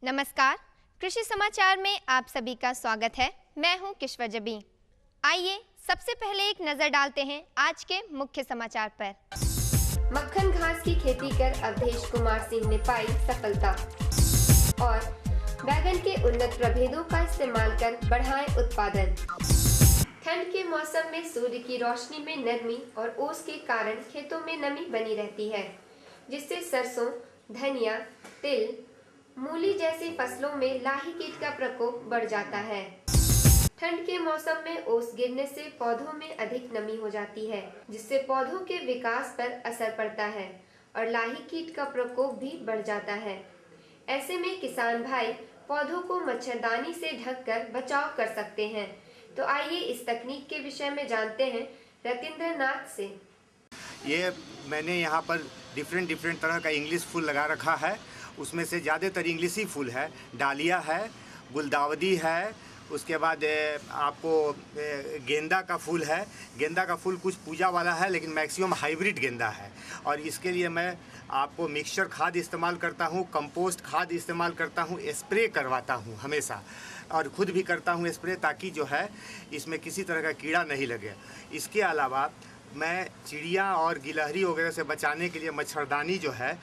नमस्कार, कृषि समाचार में आप सभी का स्वागत है। मैं हूं किश्वर जबी। आइए सबसे पहले एक नजर डालते हैं आज के मुख्य समाचार पर। मक्खन घास की खेती कर अवधेश कुमार सिंह ने पाई सफलता और बैगन के उन्नत प्रभेदों का इस्तेमाल कर बढ़ाएं उत्पादन। ठंड के मौसम में सूर्य की रोशनी में नरमी और ओस के कारण खेतों में नमी बनी रहती है, जिससे सरसों, धनिया, तिल, मूली जैसी फसलों में लाही कीट का प्रकोप बढ़ जाता है। ठंड के मौसम में ओस गिरने से पौधों में अधिक नमी हो जाती है, जिससे पौधों के विकास पर असर पड़ता है और लाही कीट का प्रकोप भी बढ़ जाता है। ऐसे में किसान भाई पौधों को मच्छरदानी से ढककर बचाव कर सकते हैं। तो आइए इस तकनीक के विषय में जानते हैं रतिंद्र नाथ से। ये मैंने यहाँ पर डिफरेंट तरह का इंग्लिश फूल लगा रखा है। उसमें से ज़्यादातर इंग्लिशी फूल है। डालिया है, गुलदावदी है, उसके बाद आपको गेंदा का फूल है। गेंदा का फूल कुछ पूजा वाला है, लेकिन मैक्सिमम हाइब्रिड गेंदा है। और इसके लिए मैं आपको मिक्सचर खाद इस्तेमाल करता हूँ, कंपोस्ट खाद इस्तेमाल करता हूँ, स्प्रे करवाता हूँ हमेशा, और ख़ुद भी करता हूँ स्प्रे, ताकि जो है इसमें किसी तरह का कीड़ा नहीं लगे। इसके अलावा मैं चिड़िया और गिलहरी वगैरह से बचाने के लिए मच्छरदानी जो है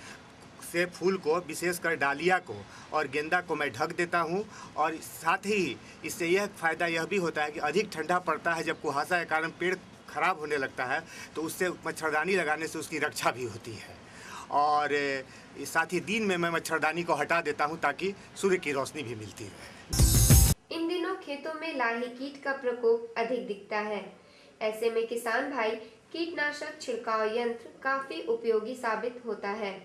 से फूल को, विशेषकर डालिया को और गेंदा को मैं ढक देता हूँ। और साथ ही इससे यह फ़ायदा यह भी होता है कि अधिक ठंडा पड़ता है, जब कुहासा के कारण पेड़ खराब होने लगता है, तो उससे मच्छरदानी लगाने से उसकी रक्षा भी होती है। और साथ ही दिन में मैं मच्छरदानी को हटा देता हूँ ताकि सूर्य की रोशनी भी मिलती रहे। इन दिनों खेतों में लाही कीट का प्रकोप अधिक दिखता है। ऐसे में किसान भाई कीटनाशक छिड़काव यंत्र काफी उपयोगी साबित होता है।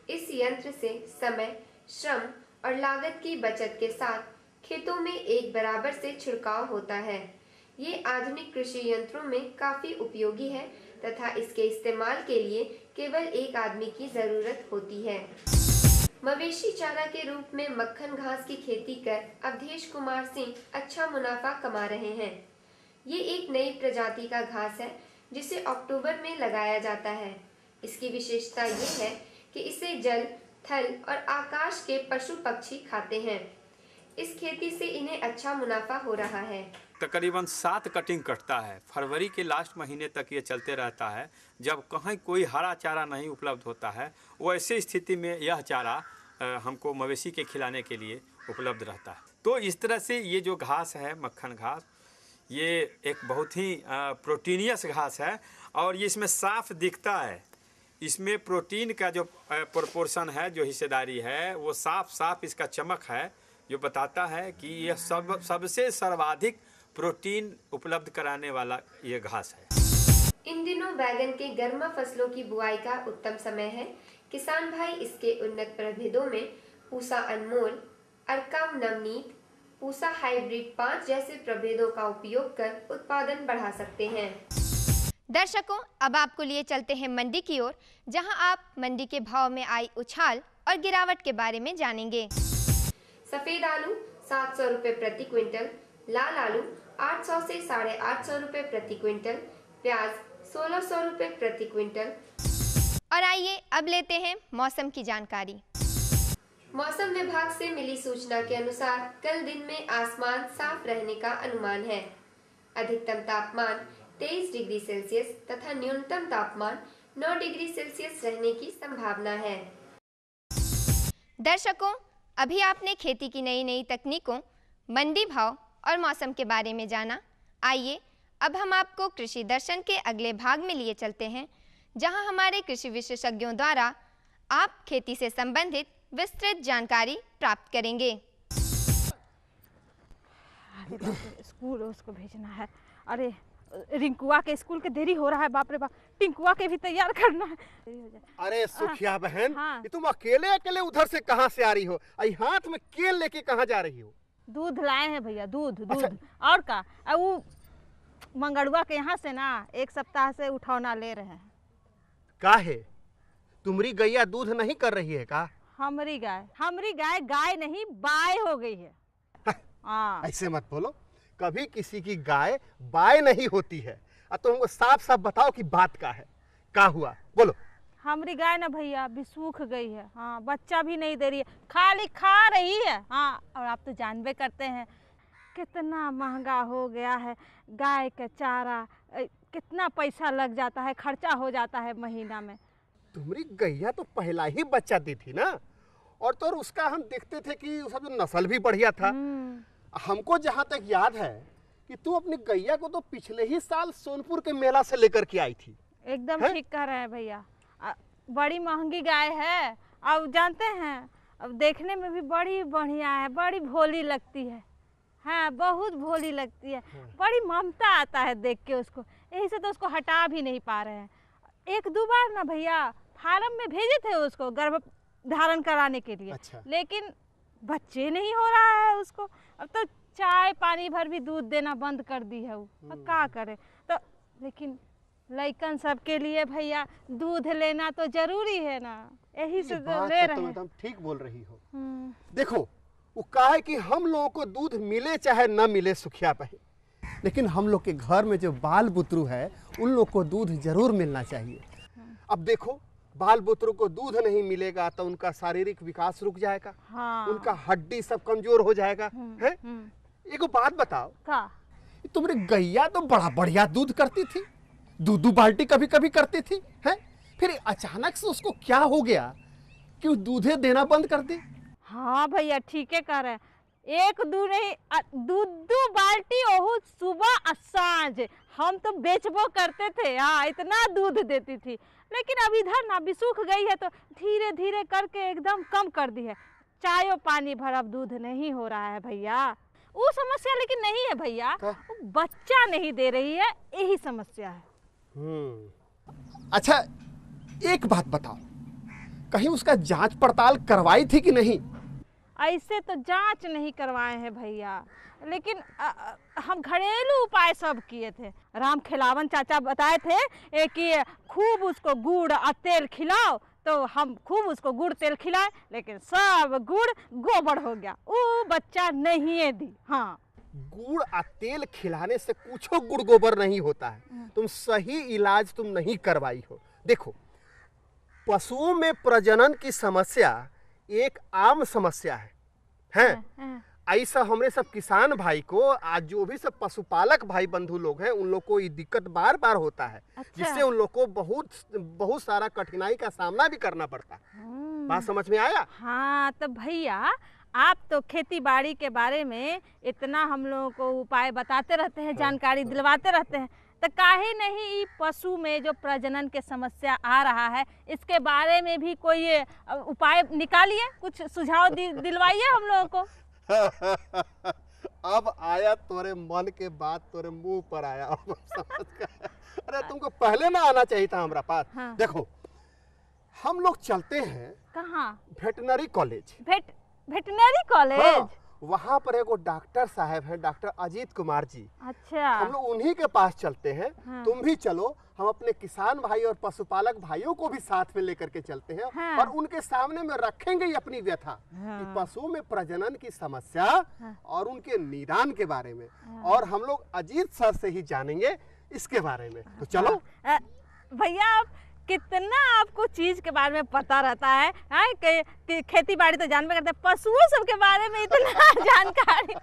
इस यंत्र से समय, श्रम और लागत की बचत के साथ खेतों में एक बराबर से छिड़काव होता है। ये आधुनिक कृषि यंत्रों में काफी उपयोगी है तथा इसके इस्तेमाल के लिए केवल एक आदमी की जरूरत होती है। मवेशी चारा के रूप में मक्खन घास की खेती कर अवधेश कुमार सिंह अच्छा मुनाफा कमा रहे हैं। ये एक नई प्रजाति का घास है जिसे अक्टूबर में लगाया जाता है। इसकी विशेषता ये है कि इसे जल, थल और आकाश के पशु पक्षी खाते हैं। इस खेती से इन्हें अच्छा मुनाफा हो रहा है। तकरीबन 7 कटिंग कटता है। फरवरी के लास्ट महीने तक ये चलते रहता है। जब कहीं कोई हरा चारा नहीं उपलब्ध होता है, वैसे स्थिति में यह चारा हमको मवेशी के खिलाने के लिए उपलब्ध रहता है। तो इस तरह से ये जो घास है, मक्खन घास, ये एक बहुत ही प्रोटीनियस घास है और ये इसमें साफ दिखता है। इसमें प्रोटीन का जो प्रोपोर्शन है, जो हिस्सेदारी है, वो साफ इसका चमक है, जो बताता है कि यह सबसे सर्वाधिक प्रोटीन उपलब्ध कराने वाला ये घास है। इन दिनों बैगन के गर्मा फसलों की बुआई का उत्तम समय है। किसान भाई इसके उन्नत प्रभेदों में पूसा अनमोल, अरकाम नवनीत, पूसा हाइब्रिड 5 जैसे प्रभेदों का उपयोग कर उत्पादन बढ़ा सकते हैं। दर्शकों, अब आपको लिए चलते हैं मंडी की ओर, जहां आप मंडी के भाव में आई उछाल और गिरावट के बारे में जानेंगे। सफेद आलू 700 रुपए प्रति क्विंटल, लाल आलू 800 से 850 रुपए प्रति क्विंटल, प्याज 1600 रुपए प्रति क्विंटल। और आइए अब लेते हैं मौसम की जानकारी। मौसम विभाग से मिली सूचना के अनुसार कल दिन में आसमान साफ रहने का अनुमान है। अधिकतम तापमान 23 डिग्री सेल्सियस तथा न्यूनतम तापमान 9 डिग्री सेल्सियस रहने की संभावना है। दर्शकों, अभी आपने खेती की नई तकनीकों, मंडी भाव और मौसम के बारे में जाना। आइए अब हम आपको कृषि दर्शन के अगले भाग में लिए चलते हैं, जहां हमारे कृषि विशेषज्ञों द्वारा आप खेती से संबंधित विस्तृत जानकारी प्राप्त करेंगे। स्कूल उसको भेजना है। अरे रिंकुआ के स्कूल के देरी हो रहा है। बाप रे बाप, टिंकुआ के भी तैयार करना है। अरे सुखिया बहन, हाँ। ये तुम अकेले उधर से कहाँ से आ रही हो? आई हाथ में केल लेके कहाँ जा रही हो? दूध लाए हैं भैया, दूध। अच्छा। और का वो मंगड़ुआ के यहाँ से ना 1 सप्ताह से उठौना ले रहे हैं। काहे? तुम्हारी गैया दूध नहीं कर रही है का? हमारी गाय गाय नहीं बाय हो गई है। हाँ। ऐसे मत बोलो, कभी किसी की गाय बाय नहीं होती है। तुम साफ बताओ कि बात का है, का हुआ बोलो। हमारी गाय ना भैया अभी सूख गई है। हाँ, बच्चा भी नहीं दे रही है, खाली खा रही है। हाँ, और आप तो जानबे करते हैं कितना महंगा हो गया है गाय का चारा, कितना पैसा लग जाता है, खर्चा हो जाता है महीना में। तुम्हारी गैया तो पहला ही बच्चा दी थी ना, और तो उसका हम देखते थे कि उसका जो नस्ल भी बढ़िया था। हमको जहाँ तक याद है कि तू अपनी गैया को तो पिछले ही साल सोनपुर के मेला से लेकर के आई थी। एकदम ठीक कह रहे हैं भैया, बड़ी महंगी गाय है। अब जानते हैं, अब देखने में भी बड़ी बढ़िया है, बड़ी भोली लगती है। हाँ, बहुत भोली लगती है। बड़ी ममता आता है देख के उसको, यही से तो उसको हटा भी नहीं पा रहे हैं। एक दो बार ना भैया फार्म में भेजे थे उसको गर्भ धारण कराने के लिए। अच्छा। लेकिन बच्चे नहीं हो रहा है उसको। अब तो चाय पानी भर भी दूध देना बंद कर दी है वो। अब क्या करे तो, लेकिन लइकन सबके लिए भैया दूध लेना तो जरूरी है ना, यही से तो ले रहे हैं। तुम ठीक बोल रही हो। देखो, वो कहा है कि हम लोगों को दूध मिले चाहे न मिले सुखिया बहन, लेकिन हम लोग के घर में जो बाल बुतरू है उन लोग को दूध जरूर मिलना चाहिए। अब देखो, बाल बुतरू को दूध नहीं मिलेगा तो उनका शारीरिक विकास रुक जाएगा। हाँ। उनका हड्डी सब कमजोर हो जाएगा। है? एक बात बताओ, तुम्हारी गैया तो बड़ा बढ़िया दूध करती थी, दूध बाल्टी कभी कभी करती थी, है? फिर अचानक से उसको क्या हो गया कि वो दूधे देना बंद कर दी? हाँ भैया, ठीक है कह रहे हैं। एक दू नहीं, दूध बाल्टी ओहू सुबह और सांझ हम तो बेचबो करते थे। हाँ, इतना दूध देती थी। लेकिन अब इधर ना भी सूख गई है तो धीरे धीरे करके एकदम कम कर दी है। चाय और पानी भर अब दूध नहीं हो रहा है भैया। वो समस्या लेकिन नहीं है भैया, बच्चा नहीं दे रही है, यही समस्या है। अच्छा, एक बात बताओ, कहीं उसका जांच पड़ताल करवाई थी कि नहीं? ऐसे तो जांच नहीं करवाए हैं भैया, लेकिन हम घरेलू उपाय सब किए थे। राम खिलावन चाचा बताए थे कि खूब उसको गुड़ और तेल खिलाओ, तो हम खूब उसको गुड़ तेल खिलाए, लेकिन सब गुड़ गोबर हो गया, वो बच्चा नहीं दी। हाँ, गुड़ और तेल खिलाने से कुछ गुड़ गोबर नहीं होता है। तुम सही इलाज तुम नहीं करवाई हो। देखो, पशुओं में प्रजनन की समस्या एक आम समस्या है? ऐसा हमरे सब किसान भाई को, आज जो भी सब पशुपालक भाई बंधु लोग हैं, उन लोग को ये दिक्कत बार बार होता है। अच्छा। जिससे उन लोग को बहुत सारा कठिनाई का सामना भी करना पड़ता है। बात समझ में आया? हाँ, तो भैया आप तो खेती बाड़ी के बारे में इतना हम लोगों को उपाय बताते रहते हैं, जानकारी दिलवाते रहते हैं, तो काहे नहीं पशु में जो प्रजनन के समस्या आ रहा है इसके बारे में भी कोई उपाय निकालिए, कुछ सुझाव दिलवाइए हम लोगों को। अब आया तोरे मन के बात, तोरे मुंह पर आया। अब समझ गए। अरे तुमको पहले ना आना चाहिए था हमारा पास। हाँ। देखो, हम लोग चलते हैं कहाँ? Veterinary college. Veterinary college? हाँ, वहाँ पर एक डॉक्टर साहब हैं, डॉक्टर अजीत कुमार जी। अच्छा। हम लोग उन्हीं के पास चलते हैं। हाँ। तुम भी चलो, हम अपने किसान भाई और पशुपालक भाइयों को भी साथ में लेकर के चलते हैं। हाँ। और उनके सामने में रखेंगे अपनी व्यथा। हाँ। कि पशुओं में प्रजनन की समस्या। हाँ। और उनके निदान के बारे में। हाँ। और हम लोग अजीत सर से ही जानेंगे इसके बारे में। तो चलो। भैया, कितना आपको चीज के बारे में पता रहता है। कि खेती बाड़ी तो जानबे करते हैं, पशुओं सब के बारे में इतना जानकारी।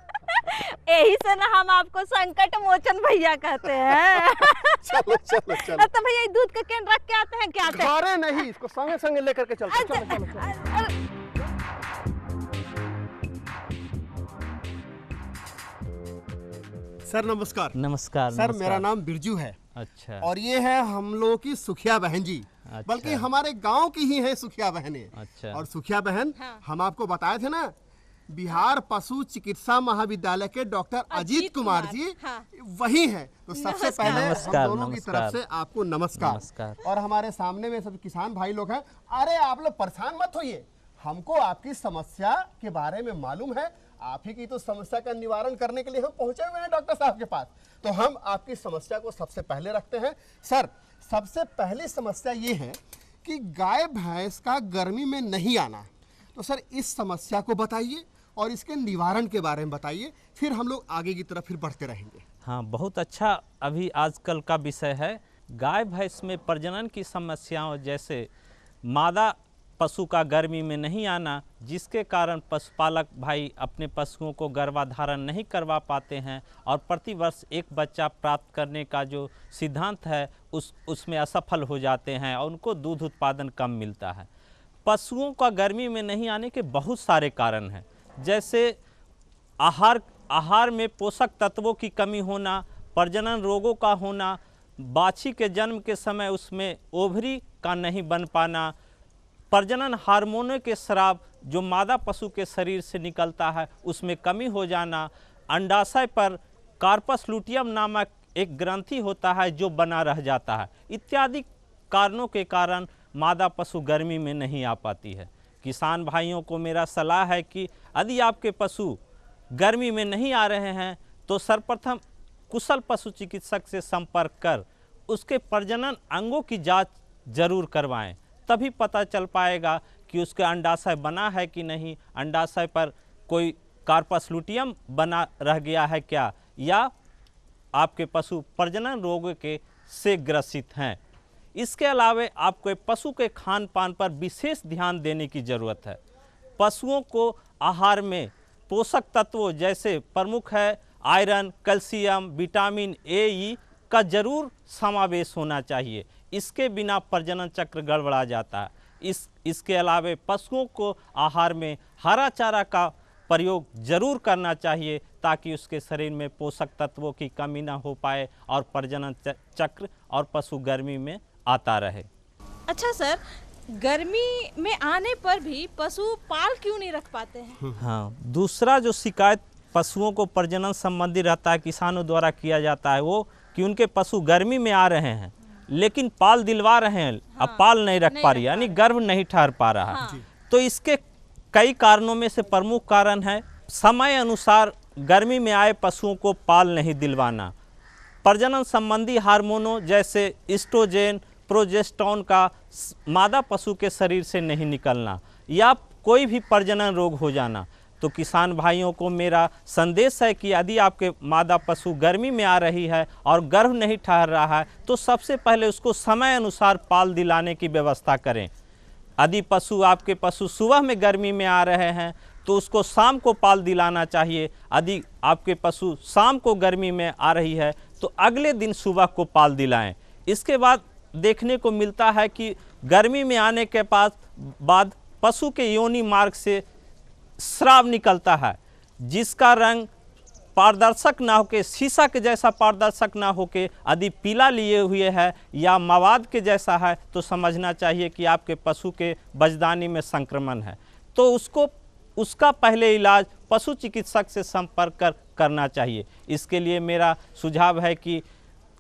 यही से ना हम आपको संकट मोचन भैया कहते हैं। चलो चलो चलो। तो भैया दूध का कैन रख के आते हैं क्या? घरे नहीं, इसको संगे संगे लेकर के चलते हैं। चलो चलो चलो। सर नमस्कार। नमस्कार सर, मेरा नाम बिरजू है। अच्छा। और ये है हम लोगों की सुखिया बहन जी। अच्छा। बल्कि हमारे गांव की ही है सुखिया बहनें। अच्छा। और सुखिया बहन, हाँ। हम आपको बताए थे ना, बिहार पशु चिकित्सा महाविद्यालय के डॉक्टर अजीत कुमार जी। हाँ। वही हैं। तो सबसे पहले हम दोनों की तरफ से आपको नमस्कार। और हमारे सामने में सब किसान भाई लोग हैं। अरे आप लोग परेशान मत होइए, हमको आपकी समस्या के बारे में मालूम है। आप ही की तो समस्या का निवारण करने के लिए हम पहुंचे हुए हैं डॉक्टर साहब के पास। तो हम आपकी समस्या को सबसे पहले रखते हैं। सर, सबसे पहली समस्या ये है कि गाय भैंस का गर्मी में नहीं आना। तो सर, इस समस्या को बताइए और इसके निवारण के बारे में बताइए, फिर हम लोग आगे की तरफ फिर बढ़ते रहेंगे। हाँ, बहुत अच्छा अभी आजकल का विषय है। गाय भैंस में प्रजनन की समस्याओं जैसे मादा पशु का गर्मी में नहीं आना, जिसके कारण पशुपालक भाई अपने पशुओं को गर्भाधारण नहीं करवा पाते हैं और प्रतिवर्ष एक बच्चा प्राप्त करने का जो सिद्धांत है उसमें असफल हो जाते हैं और उनको दूध उत्पादन कम मिलता है। पशुओं का गर्मी में नहीं आने के बहुत सारे कारण हैं, जैसे आहार में पोषक तत्वों की कमी होना, प्रजनन रोगों का होना, बाछी के जन्म के समय उसमें ओवरी का नहीं बन पाना, प्रजनन हार्मोनों के स्राव जो मादा पशु के शरीर से निकलता है उसमें कमी हो जाना, अंडाशय पर कार्पस लुटियम नामक एक ग्रंथि होता है जो बना रह जाता है, इत्यादि कारणों के कारण मादा पशु गर्मी में नहीं आ पाती है। किसान भाइयों को मेरा सलाह है कि यदि आपके पशु गर्मी में नहीं आ रहे हैं तो सर्वप्रथम कुशल पशु चिकित्सक से संपर्क कर उसके प्रजनन अंगों की जांच जरूर करवाएं, तभी पता चल पाएगा कि उसका अंडाशय बना है कि नहीं, अंडाशय पर कोई कार्पस लुटियम बना रह गया है क्या, या आपके पशु प्रजनन रोग के से ग्रसित हैं। इसके अलावा आपको पशु के खान पान पर विशेष ध्यान देने की ज़रूरत है। पशुओं को आहार में पोषक तत्वों जैसे प्रमुख है आयरन, कैल्शियम, विटामिन ए, ई का जरूर समावेश होना चाहिए, इसके बिना प्रजनन चक्र गड़बड़ा जाता है। इसके अलावा पशुओं को आहार में हरा चारा का प्रयोग जरूर करना चाहिए ताकि उसके शरीर में पोषक तत्वों की कमी ना हो पाए और प्रजनन चक्र और पशु गर्मी में आता रहे। अच्छा सर, गर्मी में आने पर भी पशु पाल क्यों नहीं रख पाते हैं? हाँ, दूसरा जो शिकायत पशुओं को प्रजनन संबंधी रहता है, किसानों द्वारा किया जाता है, वो कि उनके पशु गर्मी में आ रहे हैं लेकिन पाल दिलवा रहे हैं, अब पाल नहीं रख पा रही, यानी गर्भ नहीं ठहर पा रहा है। तो इसके कई कारणों में से प्रमुख कारण है समय अनुसार गर्मी में आए पशुओं को पाल नहीं दिलवाना, प्रजनन संबंधी हार्मोनों जैसे एस्ट्रोजन, प्रोजेस्टेरोन का मादा पशु के शरीर से नहीं निकलना, या कोई भी प्रजनन रोग हो जाना। तो किसान भाइयों को मेरा संदेश है कि यदि आपके मादा पशु गर्मी में आ रही है और गर्भ नहीं ठहर रहा है तो सबसे पहले उसको समय अनुसार पाल दिलाने की व्यवस्था करें। यदि आपके पशु सुबह में गर्मी में आ रहे हैं तो उसको शाम को पाल दिलाना चाहिए। यदि आपके पशु शाम को गर्मी में आ रही है तो अगले दिन सुबह को पाल दिलाएं। इसके बाद देखने को मिलता है कि गर्मी में आने के बाद पशु के योनि मार्ग से स्राव निकलता है, जिसका रंग पारदर्शक ना होकर शीशा के जैसा पारदर्शक ना होकर यदि पीला लिए हुए है या मवाद के जैसा है तो समझना चाहिए कि आपके पशु के बजदानी में संक्रमण है। तो उसका पहले इलाज पशु चिकित्सक से संपर्क करना चाहिए। इसके लिए मेरा सुझाव है कि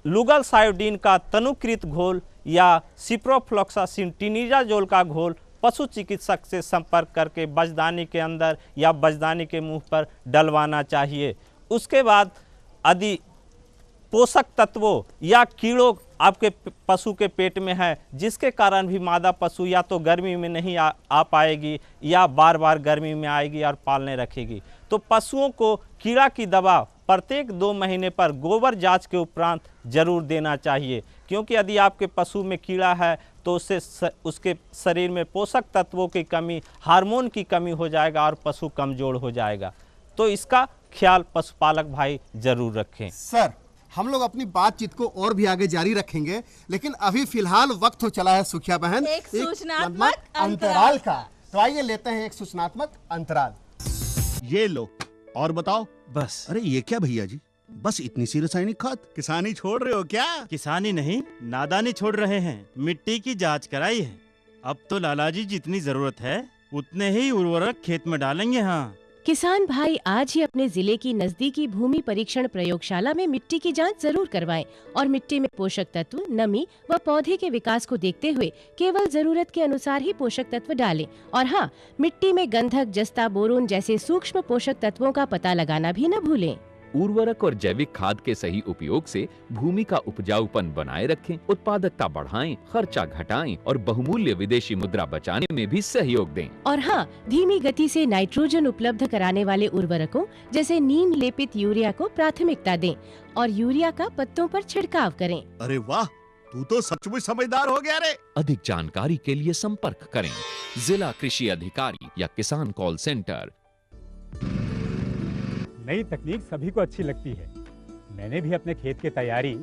लुगल सायोडीन का तनुकृत घोल या सिप्रोफ्लॉक्सासिन टिनिडाजोल का घोल पशु चिकित्सक से संपर्क करके बजदानी के अंदर या बजदानी के मुंह पर डलवाना चाहिए। उसके बाद यदि पोषक तत्वों या कीड़ों आपके पशु के पेट में है जिसके कारण भी मादा पशु या तो गर्मी में नहीं आ पाएगी या बार बार गर्मी में आएगी और पालने रखेगी, तो पशुओं को कीड़ा की दवा प्रत्येक 2 महीने पर गोबर जांच के उपरांत जरूर देना चाहिए, क्योंकि यदि आपके पशु में कीड़ा है तो उससे उसके शरीर में पोषक तत्वों की कमी, हार्मोन की कमी हो जाएगा और पशु कमजोर हो जाएगा। तो इसका ख्याल पशुपालक भाई जरूर रखें। सर, हम लोग अपनी बातचीत को और भी आगे जारी रखेंगे, लेकिन अभी फिलहाल वक्त हो चला है सुखिया बहन एक सूचनात्मक अंतराल का। तो आइए लेते हैं एक सूचनात्मक अंतराल। ये लो और बताओ। बस। अरे ये क्या भैया जी, बस इतनी सी रासायनिक खाद? किसानी छोड़ रहे हो क्या? किसानी नहीं, नादानी छोड़ रहे हैं। मिट्टी की जांच कराई है, अब तो लालाजी जितनी जरूरत है उतने ही उर्वरक खेत में डालेंगे। हाँ, किसान भाई आज ही अपने जिले की नजदीकी भूमि परीक्षण प्रयोगशाला में मिट्टी की जांच जरूर करवाएं और मिट्टी में पोषक तत्व, नमी व पौधे के विकास को देखते हुए केवल जरूरत के अनुसार ही पोषक तत्व डालें। और हाँ, मिट्टी में गंधक, जस्ता, बोरोन जैसे सूक्ष्म पोषक तत्वों का पता लगाना भी न भूलें। उर्वरक और जैविक खाद के सही उपयोग से भूमि का उपजाऊपन बनाए रखें, उत्पादकता बढ़ाएं, खर्चा घटाएं और बहुमूल्य विदेशी मुद्रा बचाने में भी सहयोग दें। और हाँ, धीमी गति से नाइट्रोजन उपलब्ध कराने वाले उर्वरकों जैसे नीम लेपित यूरिया को प्राथमिकता दें और यूरिया का पत्तों पर छिड़काव करें। अरे वाह, तू तो सचमुच समझदार हो गया रे। अधिक जानकारी के लिए संपर्क करें जिला कृषि अधिकारी या किसान कॉल सेंटर। नई तकनीक सभी को अच्छी लगती है। मैंने भी अपने खेत की तैयारी,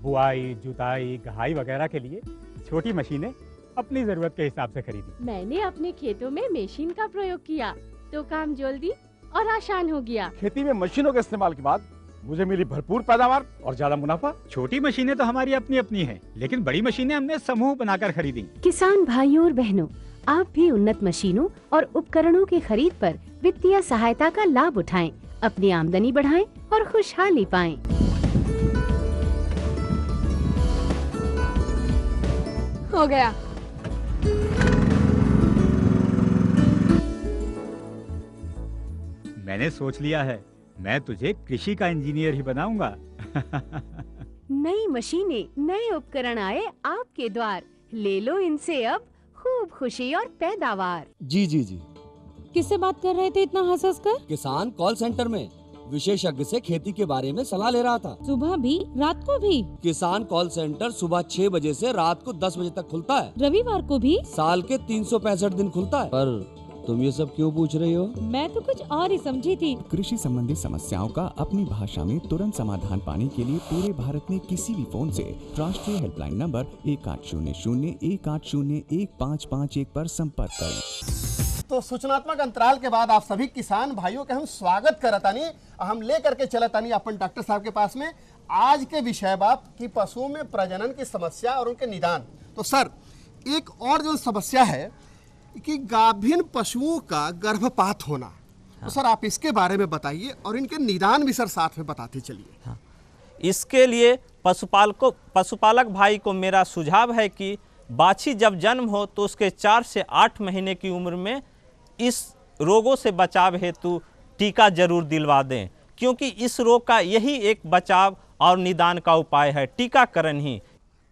बुआई, जुताई, गहाई वगैरह के लिए छोटी मशीनें अपनी जरूरत के हिसाब से खरीदी। मैंने अपने खेतों में मशीन का प्रयोग किया तो काम जल्दी और आसान हो गया। खेती में मशीनों के इस्तेमाल के बाद मुझे मिली भरपूर पैदावार और ज्यादा मुनाफा। छोटी मशीनें तो हमारी अपनी अपनी हैं, लेकिन बड़ी मशीनें हमने समूह बनाकर खरीदी। किसान भाइयों और बहनों, आप भी उन्नत मशीनों और उपकरणों की खरीद पर वित्तीय सहायता का लाभ उठाएं, अपनी आमदनी बढ़ाएं और खुशहाली पाएं। हो गया। मैंने सोच लिया है, मैं तुझे कृषि का इंजीनियर ही बनाऊंगा। नई मशीनें, नए उपकरण आए आपके द्वार, ले लो इनसे अब खूब खुशी और पैदावार। जी जी जी। किससे बात कर रहे थे इतना हंस कर? किसान कॉल सेंटर में विशेषज्ञ से खेती के बारे में सलाह ले रहा था। सुबह भी रात को भी? किसान कॉल सेंटर सुबह 6 बजे से रात को 10 बजे तक खुलता है। रविवार को भी? साल के 365 दिन खुलता है। पर तुम ये सब क्यों पूछ रही हो? मैं तो कुछ और ही समझी थी। कृषि संबंधी समस्याओं का अपनी भाषा में तुरंत समाधान पाने के लिए पूरे भारत में किसी भी फोन से राष्ट्रीय हेल्पलाइन नंबर 1800-1801-551 पर संपर्क करें। तो सूचनात्मक अंतराल के बाद आप सभी किसान भाइयों के हम स्वागत करतानी, हम ले करके चलतानी अपन डॉक्टर साहब के पास में आज के विषय बाप की पशुओं में प्रजनन की समस्या और उनके निदान। तो सर, एक और जो समस्या है कि गाभिन पशुओं का गर्भपात होना, तो सर आप इसके बारे में बताइए और इनके निदान भी सर साथ में बताते चलिए। इसके लिए पशुपालक भाई को मेरा सुझाव है कि बाछी जब जन्म हो तो उसके 4 से 8 महीने की उम्र में इस रोगों से बचाव हेतु टीका जरूर दिलवा दें, क्योंकि इस रोग का यही एक बचाव और निदान का उपाय है, टीकाकरण ही।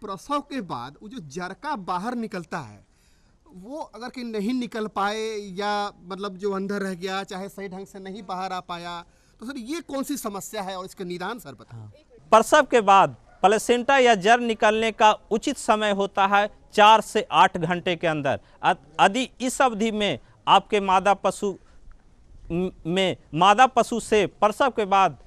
प्रसव के बाद वो जो जरका बाहर निकलता है, वो अगर कि नहीं निकल पाए या मतलब जो अंदर रह गया, चाहे सही ढंग से नहीं बाहर आ पाया, तो सर ये कौन सी समस्या है और इसका निदान सर बताइए। प्रसव के बाद प्लेसेंटा या जर निकलने का उचित समय होता है 4 से 8 घंटे के अंदर। यदि इस अवधि में आपके मादा पशु से प्रसव के बाद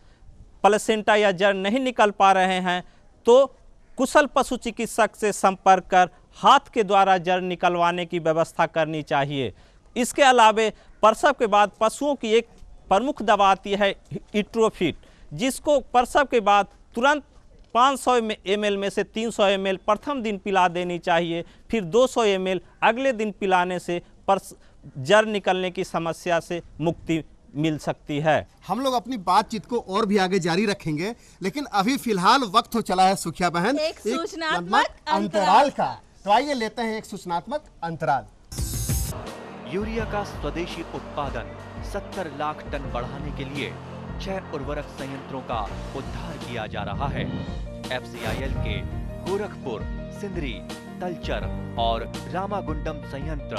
प्लेसेंटा या जर नहीं निकल पा रहे हैं तो कुशल पशु चिकित्सक से संपर्क कर हाथ के द्वारा जर निकलवाने की व्यवस्था करनी चाहिए। इसके अलावे प्रसव के बाद पशुओं की एक प्रमुख दवा आती है इट्रोफिट, जिसको प्रसव के बाद तुरंत 500 ml में से 300 ml प्रथम दिन पिला देनी चाहिए, फिर 200 ml अगले दिन पिलाने से जर निकलने की समस्या से मुक्ति मिल सकती है। हम लोग अपनी बातचीत को और भी आगे जारी रखेंगे, लेकिन अभी फिलहाल वक्त हो चला है सुखिया बहन एक सूचनात्मक अंतराल का। तो आइए लेते हैं एक सूचनात्मक अंतराल। यूरिया का स्वदेशी उत्पादन 70 लाख टन बढ़ाने के लिए 6 उर्वरक संयंत्रों का उद्धार किया जा रहा है। FCIL के गोरखपुर, सिंदरी, तलचर और रामागुंडम संयंत्र,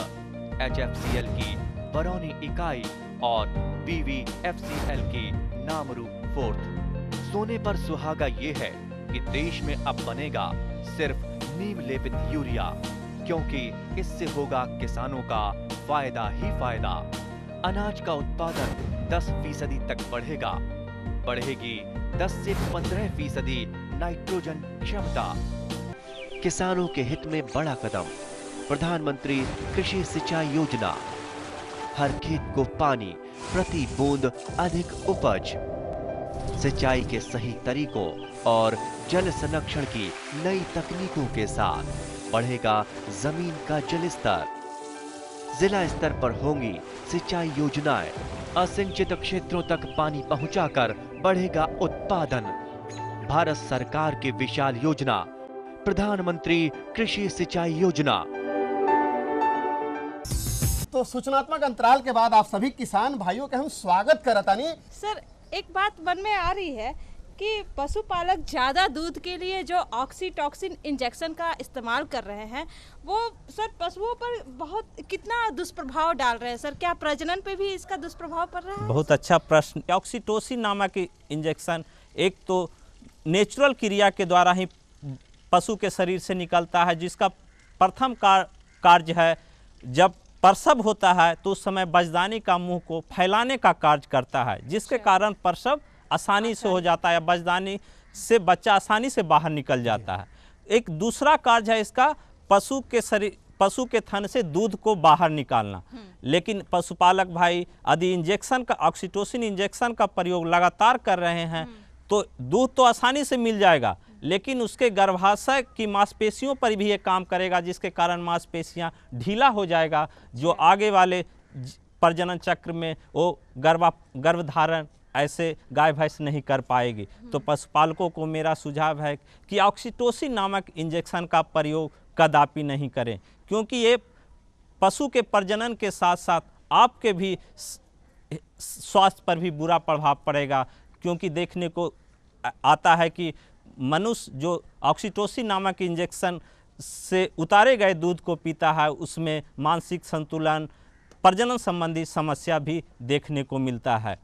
HFCL की बरौनी इकाई और BVFCL की नामरू फोर्थ। सोने पर सुहागा ये है कि देश में अब बनेगा सिर्फ नीम लेपित यूरिया, क्योंकि इससे होगा किसानों का फायदा ही फायदा। अनाज का उत्पादन 10% तक बढ़ेगा, बढ़ेगी 10 से 15% नाइट्रोजन क्षमता। किसानों के हित में बड़ा कदम, प्रधानमंत्री कृषि सिंचाई योजना। हर खेत को पानी, प्रति बूंद अधिक उपज। सिंचाई के सही तरीकों और जल संरक्षण की नई तकनीकों के साथ बढ़ेगा जमीन का जल स्तर। जिला स्तर पर होंगी सिंचाई योजनाएं, असिंचित क्षेत्रों तक पानी पहुंचाकर बढ़ेगा उत्पादन। भारत सरकार की विशाल योजना, प्रधानमंत्री कृषि सिंचाई योजना। तो सूचनात्मक अंतराल के बाद आप सभी किसान भाइयों के हम स्वागत करतानी। सर, एक बात मन में आ रही है कि पशुपालक ज़्यादा दूध के लिए जो ऑक्सीटॉक्सिन इंजेक्शन का इस्तेमाल कर रहे हैं, वो सर पशुओं पर बहुत कितना दुष्प्रभाव डाल रहे हैं सर? क्या प्रजनन पे भी इसका दुष्प्रभाव पड़ रहा है? बहुत अच्छा प्रश्न। ऑक्सीटोसिन नामक इंजेक्शन एक तो नेचुरल क्रिया के द्वारा ही पशु के शरीर से निकलता है, जिसका प्रथम कार्य है जब प्रसव होता है तो उस समय बजदानी का मुंह को फैलाने का कार्य करता है, जिसके कारण प्रसव आसानी से हो जाता है, बजदानी से बच्चा आसानी से बाहर निकल जाता है। एक दूसरा कार्य है इसका पशु के थन से दूध को बाहर निकालना। लेकिन पशुपालक भाई यदि इंजेक्शन का ऑक्सीटोसिन इंजेक्शन का प्रयोग लगातार कर रहे हैं तो दूध तो आसानी से मिल जाएगा, लेकिन उसके गर्भाशय की मांसपेशियों पर भी ये काम करेगा, जिसके कारण मांसपेशियां ढीला हो जाएगा, जो आगे वाले प्रजनन चक्र में वो गर्भधारण ऐसे गाय भैंस नहीं कर पाएगी। तो पशुपालकों को मेरा सुझाव है कि ऑक्सीटोसिन नामक इंजेक्शन का प्रयोग कदापि नहीं करें, क्योंकि ये पशु के प्रजनन के साथ साथ आपके भी स्वास्थ्य पर भी बुरा प्रभाव पड़ेगा। क्योंकि देखने को आता है कि मनुष्य जो ऑक्सीटोसिन नामक इंजेक्शन से उतारे गए दूध को पीता है, उसमें मानसिक संतुलन, प्रजनन संबंधी समस्या भी देखने को मिलता है।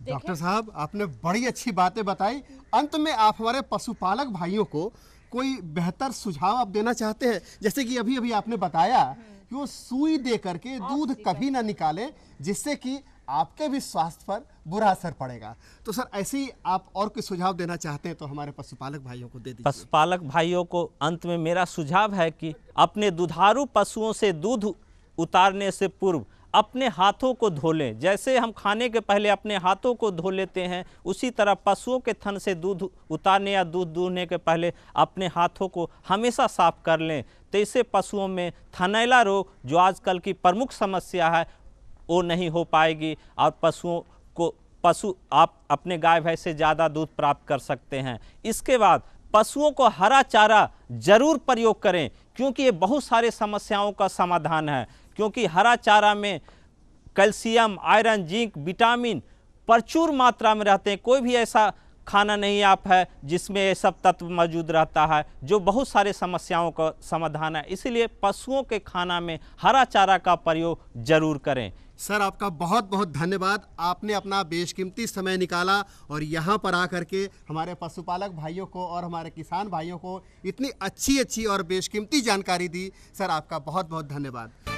डॉक्टर साहब, आपने बड़ी अच्छी बातें बताई। अंत में आप हमारे पशुपालक भाइयों को कोई बेहतर सुझाव आप देना चाहते हैं? जैसे कि अभी अभी आपने बताया कि वो सुई दे करके दूध कभी ना निकाले, जिससे कि आपके भी स्वास्थ्य पर बुरा असर पड़ेगा। तो सर, ऐसे ही आप और कोई सुझाव देना चाहते हैं तो हमारे पशुपालक भाइयों को दे दीजिए। पशुपालक भाइयों को अंत में मेरा सुझाव है कि अपने दुधारू पशुओं से दूध उतारने से पूर्व अपने हाथों को धो लें। जैसे हम खाने के पहले अपने हाथों को धो लेते हैं, उसी तरह पशुओं के थन से दूध उतारने या दूध दूहने के पहले अपने हाथों को हमेशा साफ कर लें। तो इससे पशुओं में थनैला रोग, जो आजकल की प्रमुख समस्या है, वो नहीं हो पाएगी और पशु आप अपने गाय भैंस से ज़्यादा दूध प्राप्त कर सकते हैं। इसके बाद पशुओं को हरा चारा जरूर प्रयोग करें, क्योंकि ये बहुत सारे समस्याओं का समाधान है। क्योंकि हरा चारा में कैल्शियम, आयरन, जिंक, विटामिन प्रचुर मात्रा में रहते हैं। कोई भी ऐसा खाना नहीं आप है जिसमें ये सब तत्व मौजूद रहता है, जो बहुत सारे समस्याओं का समाधान है। इसीलिए पशुओं के खाना में हरा चारा का प्रयोग जरूर करें। सर, आपका बहुत बहुत धन्यवाद। आपने अपना बेशकीमती समय निकाला और यहाँ पर आकर के हमारे पशुपालक भाइयों को और हमारे किसान भाइयों को इतनी अच्छी और बेशकीमती जानकारी दी। सर, आपका बहुत बहुत धन्यवाद।